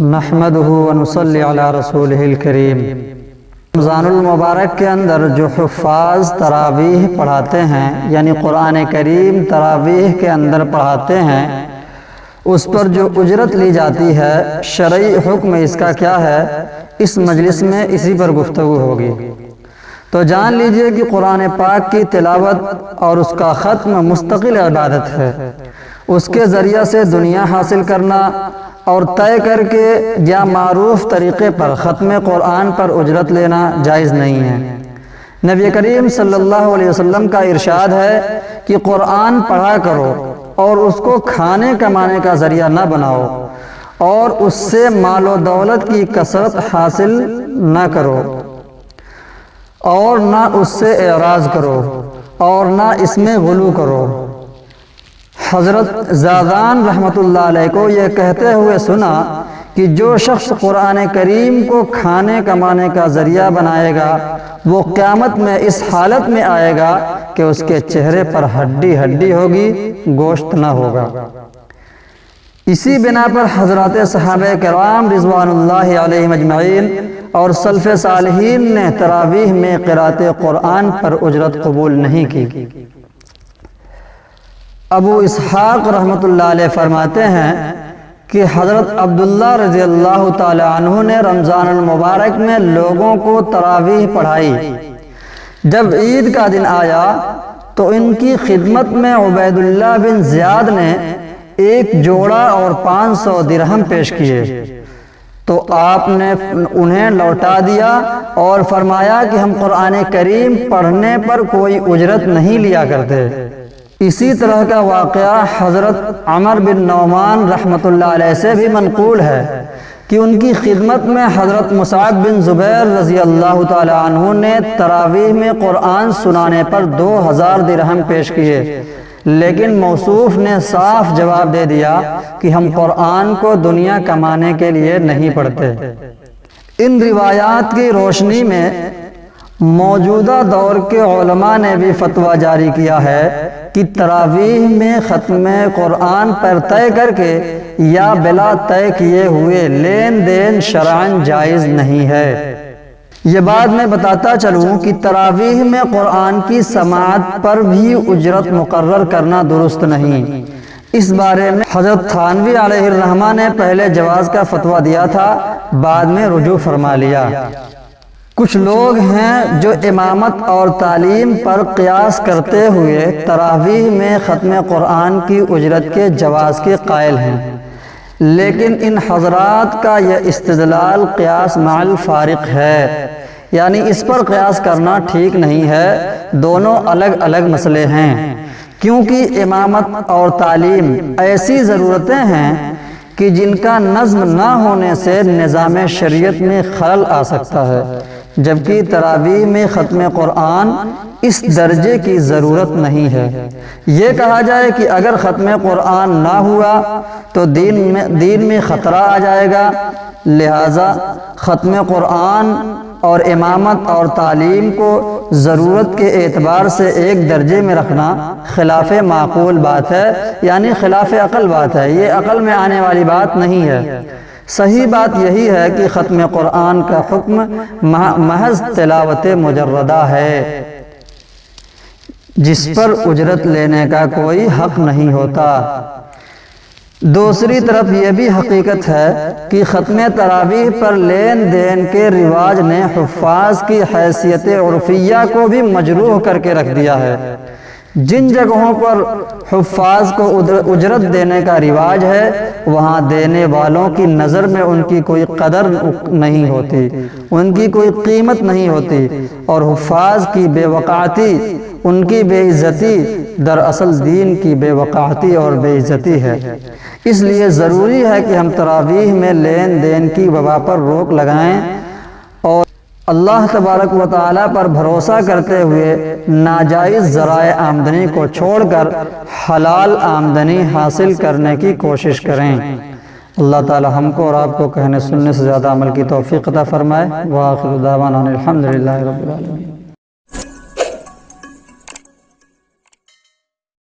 نحمدہ ونصلی علی رسولہ الکریم۔ رمضان المبارک کے اندر جو حفاظ تراویح پڑھاتے ہیں، یعنی قرآن کریم تراویح کے اندر پڑھاتے ہیں، اس پر جو اجرت لی جاتی ہے، شرعی حکم اس کا کیا ہے، اس مجلس میں اسی پر گفتگو ہوگی۔ تو جان لیجئے کہ قرآن پاک کی تلاوت اور اس کا ختم مستقل عبادت ہے۔ اس کے ذریعہ سے دنیا حاصل کرنا اور طے کر کے یا معروف طریقے پر ختم قرآن پر اجرت لینا جائز نہیں ہے۔ نبی کریم صلی اللہ علیہ وسلم کا ارشاد ہے کہ قرآن پڑھا کرو اور اس کو کھانے کمانے کا ذریعہ نہ بناؤ، اور اس سے مال و دولت کی کثرت حاصل نہ کرو، اور نہ اس سے اعراض کرو، اور نہ اس میں غلو کرو۔ حضرت زادان رحمت اللہ علیہ کو یہ کہتے ہوئے سنا کہ جو شخص قرآن کریم کو کھانے کمانے کا ذریعہ بنائے گا، وہ قیامت میں اس حالت میں آئے گا کہ اس کے چہرے پر ہڈی ہڈی ہوگی، گوشت نہ ہوگا۔ اسی بنا پر حضرات صحابہ کرام رضوان اللہ علیہم اجمعین اور سلف صالحین نے تراویح میں قرأت قرآن پر اجرت قبول نہیں کی۔ ابو اسحاق رحمت اللہ علیہ فرماتے ہیں کہ حضرت عبداللہ رضی اللہ تعالی عنہ نے رمضان المبارک میں لوگوں کو تراویح پڑھائی۔ جب عید کا دن آیا تو ان کی خدمت میں عبید اللہ بن زیاد نے ایک جوڑا اور 500 درہم پیش کیے، تو آپ نے انہیں لوٹا دیا اور فرمایا کہ ہم قرآن کریم پڑھنے پر کوئی اجرت نہیں لیا کرتے۔ اسی طرح کا واقعہ حضرت عمر بن نعمان رحمت اللہ علیہ سے بھی منقول ہے کہ ان کی خدمت میں حضرت مصعب بن زبیر رضی اللہ تعالی عنہ نے تراویح میں قرآن سنانے پر 2000 درہم پیش کیے، لیکن موصوف نے صاف جواب دے دیا کہ ہم قرآن کو دنیا کمانے کے لیے نہیں پڑھتے۔ ان روایات کی روشنی میں موجودہ دور کے علماء نے بھی فتویٰ جاری کیا ہے کہ تراویح میں ختم قرآن پر طے کر کے یا بلا طے کیے ہوئے لین دین شرعاً جائز نہیں ہے۔ یہ بات میں بتاتا چلوں کہ تراویح میں قرآن کی سماعت پر بھی اجرت مقرر کرنا درست نہیں۔ اس بارے میں حضرت تھانوی علیہ الرحمہ نے پہلے جواز کا فتویٰ دیا تھا، بعد میں رجوع فرما لیا۔ کچھ لوگ ہیں جو امامت اور تعلیم پر قیاس کرتے ہوئے تراویح میں ختم قرآن کی اجرت کے جواز کے قائل ہیں، لیکن ان حضرات کا یہ استدلال قیاس مع الفارق ہے، یعنی اس پر قیاس کرنا ٹھیک نہیں ہے، دونوں الگ الگ مسئلے ہیں، کیونکہ امامت اور تعلیم ایسی ضرورتیں ہیں کہ جن کا نظم نہ ہونے سے نظام شریعت میں خلل آ سکتا ہے، جبکہ تراویح میں ختم قرآن اس درجے کی ضرورت نہیں ہے۔ یہ کہا جائے کہ اگر ختم قرآن نہ ہوا تو دین میں خطرہ آ جائے گا، لہٰذا ختم قرآن اور امامت اور تعلیم کو ضرورت کے اعتبار سے ایک درجے میں رکھنا خلاف معقول بات ہے، یعنی خلاف عقل بات ہے، یہ عقل میں آنے والی بات نہیں ہے۔ صحیح بات یہی ہے کہ ختم قرآن کا حکم محض تلاوت مجردہ ہے، جس پر اجرت لینے کا کوئی حق نہیں ہوتا۔ دوسری طرف یہ بھی حقیقت ہے کہ ختم تراویح پر لین دین کے رواج نے حفاظ کی حیثیت عرفیہ کو بھی مجروح کر کے رکھ دیا ہے۔ جن جگہوں پر حفاظ کو اجرت دینے کا رواج ہے، وہاں دینے والوں کی نظر میں ان کی کوئی قدر نہیں ہوتی، ان کی کوئی قیمت نہیں ہوتی، اور حفاظ کی بے وقعتی، ان کی بے عزتی دراصل دین کی بے وقعتی اور بے عزتی ہے۔ اس لیے ضروری ہے کہ ہم تراویح میں لین دین کی وبا پر روک لگائیں اور اللہ تبارک و تعالیٰ پر بھروسہ کرتے ہوئے ناجائز ذرائع آمدنی کو چھوڑ کر حلال آمدنی حاصل کرنے کی کوشش کریں۔ اللہ تعالی ہم کو اور آپ کو کہنے سننے سے زیادہ عمل کی توفیق عطا فرمائے۔ وآخر دعوانا الحمدللہ رب العالمین۔